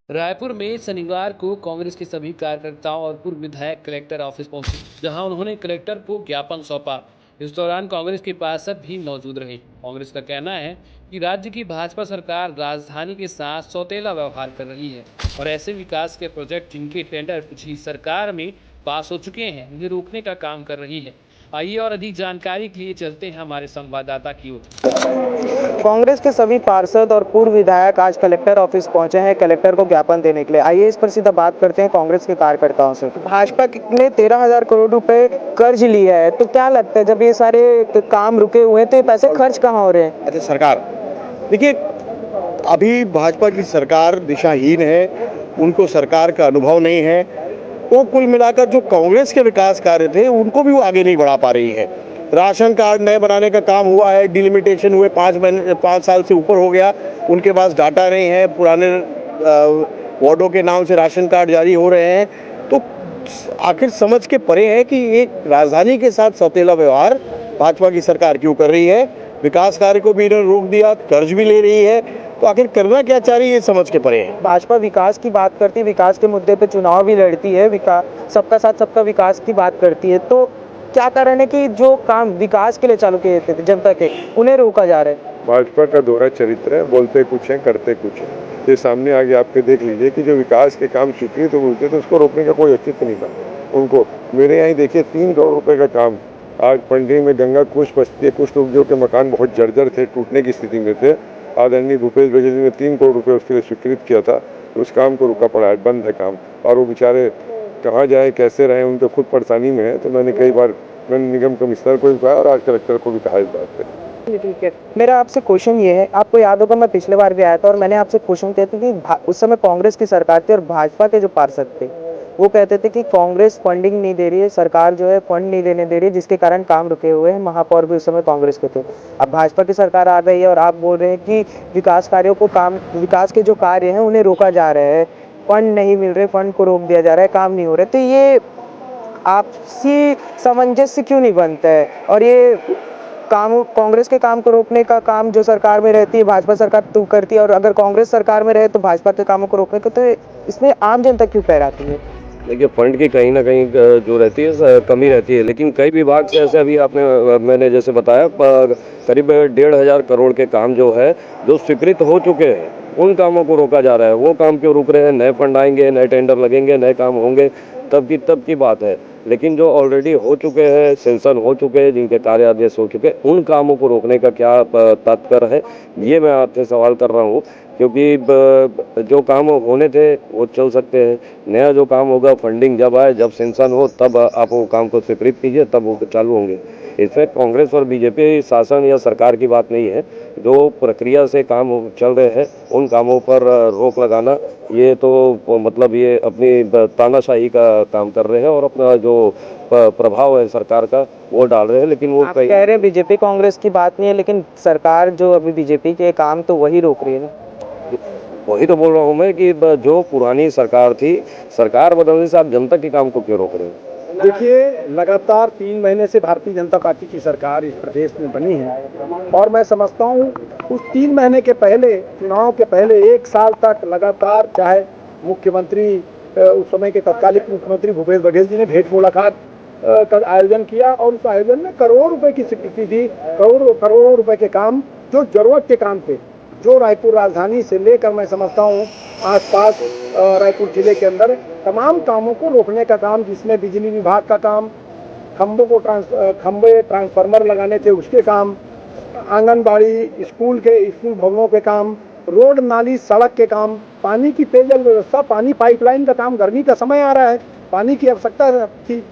रायपुर में शनिवार को कांग्रेस के सभी कार्यकर्ताओं और पूर्व विधायक कलेक्टर ऑफिस पहुंचे, जहां उन्होंने कलेक्टर को ज्ञापन सौंपा। इस दौरान कांग्रेस के पार्षद भी मौजूद रहे। कांग्रेस का कहना है कि राज्य की भाजपा सरकार राजधानी के साथ सौतेला व्यवहार कर रही है और ऐसे विकास के प्रोजेक्ट जिनके टेंडर पिछली सरकार में पास हो चुके हैं, उन्हें रोकने का काम कर रही है। आइए और अधिक जानकारी के लिए चलते हैं हमारे संवाददाता की ओर। कांग्रेस के सभी पार्षद और पूर्व विधायक आज कलेक्टर ऑफिस पहुंचे हैं कलेक्टर को ज्ञापन देने के लिए। आइए इस पर सीधा बात करते हैं कांग्रेस के कार्यकर्ताओं से। भाजपा ने 13,000 करोड़ रुपए कर्ज लिया है, तो क्या लगता है जब ये सारे काम रुके हुए हैं तो ये पैसे खर्च कहाँ हो रहे हैं? अच्छा, सरकार देखिए, अभी भाजपा की सरकार दिशाहीन है, उनको सरकार का अनुभव नहीं है। वो कुल मिलाकर जो कांग्रेस के विकास कार्य थे उनको भी वो आगे नहीं बढ़ा पा रही है। राशन कार्ड नए बनाने का काम हुआ है, डिलिमिटेशन हुए 5 साल से ऊपर हो गया, उनके पास डाटा नहीं है, पुराने वार्डों के नाम से राशन कार्ड जारी हो रहे हैं। तो आखिर समझ के परे है कि ये राजधानी के साथ सौतेला व्यवहार भाजपा की सरकार क्यों कर रही है। विकास कार्य को भी इन्होंने रोक दिया, कर्ज भी ले रही है, तो आखिर करना क्या चाह रही है, ये समझ के परे है। भाजपा विकास की बात करती है, विकास के मुद्दे पे चुनाव भी लड़ती है, विकास सबका साथ सबका विकास की बात करती है, तो क्या कारण है कि जो काम विकास के लिए चालू किए थे जनता के, उन्हें रोका जा रहा है? भाजपा का दोहरा चरित्र है, बोलते कुछ है करते कुछ है। ये सामने आगे आपके देख लीजिए कि जो विकास के काम चुके तो बोलते तो उसको रोकने का कोई औचित्य नहीं था उनको। मेरे यहाँ देखिए 3 करोड़ रुपए का काम आज पंडी में गंगा कुछ बस्ती कुछ लोग जो के मकान बहुत जर्जर थे, टूटने की स्थिति में थे, आदरणीय भूपेश बघेल जी ने 3 करोड़ रुपए उसके लिए स्वीकृत किया था। उस काम को रुका पड़ा है, बंद है काम, और वो बेचारे कहाँ जाए कैसे रहे, उनको खुद परेशानी में है। तो मैंने कई बार निगम कमिश्नर को भी कहा और आज कलेक्टर को भी कहा इस बात पे। ठीक है, मेरा आपसे क्वेश्चन ये है, आपको याद होगा मैं पिछले बार भी आया था और मैंने आपसे क्वेश्चन किया था कि उस समय कांग्रेस की सरकार थी और भाजपा के जो पार्षद थे वो कहते थे कि कांग्रेस फंडिंग नहीं दे रही है, सरकार जो है फंड नहीं देने दे रही है, जिसके कारण काम रुके हुए हैं। महापौर भी उस समय कांग्रेस के थे। अब भाजपा की सरकार आ गई है और आप बोल रहे हैं कि विकास कार्यों को विकास के जो कार्य हैं उन्हें रोका जा रहा है, फंड नहीं मिल रहे, फंड को रोक दिया जा रहा है, काम नहीं हो रहे, तो ये आपसी सामंजस्य क्यों नहीं बनता है? और ये काम कांग्रेस के काम को रोकने का काम जो सरकार में रहती है भाजपा सरकार तो करती है, और अगर कांग्रेस सरकार में रहे तो भाजपा के कामों को रोकने का, तो इसमें आम जनता क्यों पैराती है? देखिए, फंड की कहीं ना कहीं जो रहती है कमी रहती है, लेकिन कई विभाग से ऐसे अभी मैंने जैसे बताया करीब 1,500 करोड़ के काम जो है जो स्वीकृत हो चुके हैं उन कामों को रोका जा रहा है। वो काम क्यों रुक रहे हैं? नए फंड आएंगे, नए टेंडर लगेंगे, नए काम होंगे, तब की बात है। लेकिन जो ऑलरेडी हो चुके हैं, सेंशन हो चुके हैं, जिनके कार्य आदेश हो चुके हैं, उन कामों को रोकने का क्या तात्पर्य है, ये मैं आपसे सवाल कर रहा हूँ। क्योंकि जो काम होने थे वो चल सकते हैं, नया जो काम होगा फंडिंग जब आए, जब सेंशन हो, तब आप वो काम को स्वीकृत कीजिए, तब वो चालू होंगे। इसमें कांग्रेस और बीजेपी शासन या सरकार की बात नहीं है। जो प्रक्रिया से काम चल रहे हैं उन कामों पर रोक लगाना, ये तो मतलब ये अपनी तानाशाही का काम कर रहे हैं और अपना जो प्रभाव है सरकार का वो डाल रहे हैं। लेकिन वो कह रहे हैं बीजेपी कांग्रेस की बात नहीं है, लेकिन सरकार जो अभी बीजेपी के काम तो वही रोक रही है ना। वही तो बोल रहा हूँ मैं कि जो पुरानी सरकार थी, सरकार बदलने से आप जनता के काम को क्यों रोक रहे हैं? देखिए, लगातार 3 महीने से भारतीय जनता पार्टी की सरकार इस प्रदेश में बनी है और मैं समझता हूँ उस 3 महीने के पहले, चुनाव के पहले 1 साल तक लगातार, चाहे मुख्यमंत्री उस समय के तत्कालीन मुख्यमंत्री भूपेश बघेल जी ने भेंट मुलाकात का आयोजन किया और उस आयोजन में करोड़ों रुपए की स्वीकृति दी। करोड़ों रुपए के काम जो जरूरत के काम थे, जो रायपुर राजधानी से लेकर मैं समझता हूँ आसपास रायपुर जिले के अंदर तमाम कामों को रोकने का काम, जिसमें बिजली विभाग का काम, खंबे ट्रांसफार्मर लगाने थे उसके काम, आंगनबाड़ी स्कूल भवनों के काम, रोड नाली सड़क के काम, पानी की पेयजल व्यवस्था, पानी पाइपलाइन का काम, गर्मी का समय आ रहा है, पानी की आवश्यकता थी।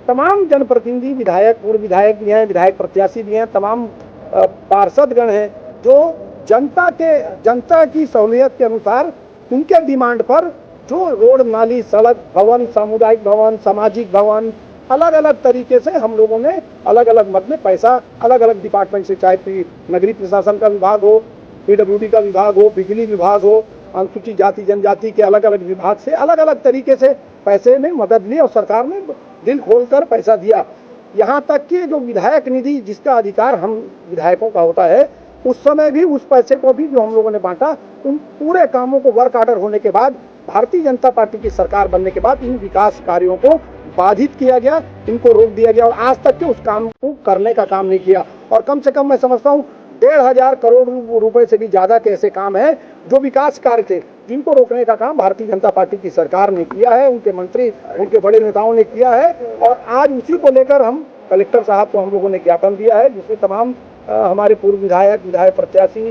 तमाम जनप्रतिनिधि, विधायक, पूर्व विधायक भी हैं, विधायक प्रत्याशी भी हैं, तमाम पार्षदगण हैं जो जनता की सहूलियत के अनुसार उनके डिमांड पर जो रोड नाली सड़क भवन, सामुदायिक भवन, सामाजिक भवन, अलग अलग तरीके से हम लोगों ने अलग अलग मद में पैसा अलग अलग डिपार्टमेंट से, चाहे नगरीय प्रशासन का विभाग हो, पीडब्ल्यूडी का विभाग हो, बिजली विभाग हो, अनुसूचित जाति जनजाति के अलग अलग विभाग से अलग अलग तरीके से पैसे में मदद ली और सरकार ने दिल खोलकर पैसा दिया। यहाँ तक कि जो विधायक निधि जिसका अधिकार हम विधायकों का होता है, उस समय भी उस पैसे को भी जो हम लोगों ने बांटा, उन पूरे कामों को वर्क ऑर्डर होने के बाद भारतीय जनता पार्टी की सरकार बनने के बाद इन विकास कार्यों को बाधित किया गया, इनको रोक दिया गया और आज तक के उस काम को करने का काम नहीं किया। और कम से कम मैं समझता हूँ 1,500 करोड़ रुपए से भी ज्यादा के ऐसे काम हैं जो विकास कार्य थे, जिनको रोकने का काम भारतीय जनता पार्टी की सरकार ने किया है, उनके मंत्री, उनके बड़े नेताओं ने किया है। और आज उसी को लेकर हम कलेक्टर साहब को हम लोगों ने ज्ञापन दिया है, जिसमें तमाम हमारे पूर्व विधायक प्रत्याशी,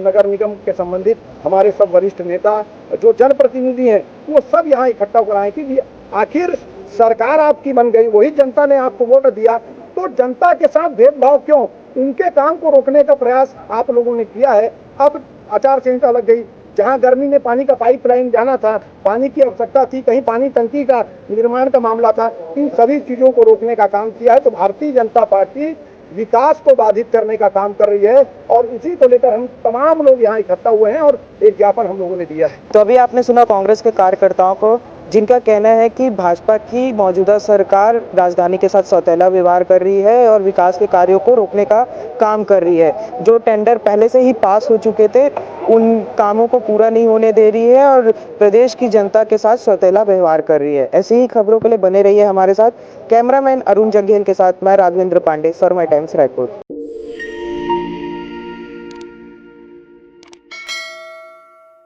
नगर निगम के संबंधित हमारे सब वरिष्ठ नेता जो जनप्रतिनिधि हैं वो सब यहाँ इकट्ठा हो आए कि आखिर सरकार आपकी बन गई, वही जनता ने आपको वोट दिया, तो जनता के साथ भेदभाव क्यों? उनके काम को रोकने का प्रयास आप लोगों ने किया है। अब आचार संहिता लग गई, जहां गर्मी में पानी का पाइपलाइन जाना था, पानी की आवश्यकता थी, कहीं पानी टंकी का निर्माण का मामला था, इन सभी चीजों को रोकने का काम किया है। तो भारतीय जनता पार्टी विकास को बाधित करने का काम कर रही है और इसी को लेकर हम तमाम लोग यहाँ इकट्ठा हुए हैं और एक ज्ञापन हम लोगों ने दिया है। तो अभी आपने सुना कांग्रेस के कार्यकर्ताओं को, जिनका कहना है कि भाजपा की मौजूदा सरकार राजधानी के साथ सौतेला व्यवहार कर रही है और विकास के कार्यों को रोकने का काम कर रही है। जो टेंडर पहले से ही पास हो चुके थे उन कामों को पूरा नहीं होने दे रही है और प्रदेश की जनता के साथ सौतेला व्यवहार कर रही है। ऐसी ही खबरों के लिए बने रहिए हमारे साथ। कैमरामैन अरुण जंगेल के साथ मैं Raghavendra Pande, for my Times Raipur.